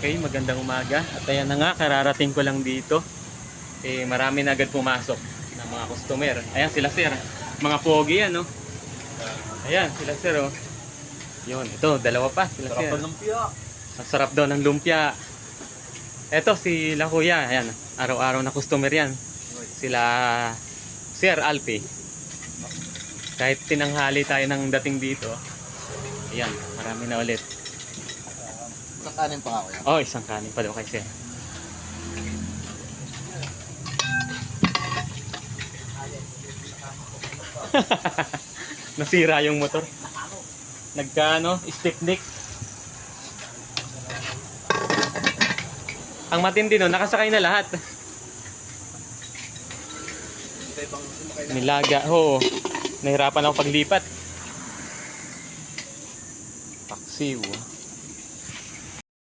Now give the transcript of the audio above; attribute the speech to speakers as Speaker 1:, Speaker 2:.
Speaker 1: Okay, magandang umaga. At ayan na nga, kararating ko lang dito. Marami na agad pumasok ng mga customer. Ayan sila sir. Mga pogi yan, no? Ayan, sila sir, oh. Yun, ito, dalawa pa sila sir.
Speaker 2: Sarap ng lumpia.
Speaker 1: Masarap daw ng lumpia. Eto, sila kuya. Ayan, araw-araw na customer yan. Sila Sir Alpi. Kahit tinanghali tayo ng dating dito. Ayan, marami na ulit.
Speaker 2: Isang kanin pa ako yan.
Speaker 1: Oh, isang kanin pa daw kay sir. Nasira yung motor. Nagkaano, stick-nick. Ang matindi no, nakasakay na lahat. Nilaga, ho. Nahirapan ako paglipat. Paksiw.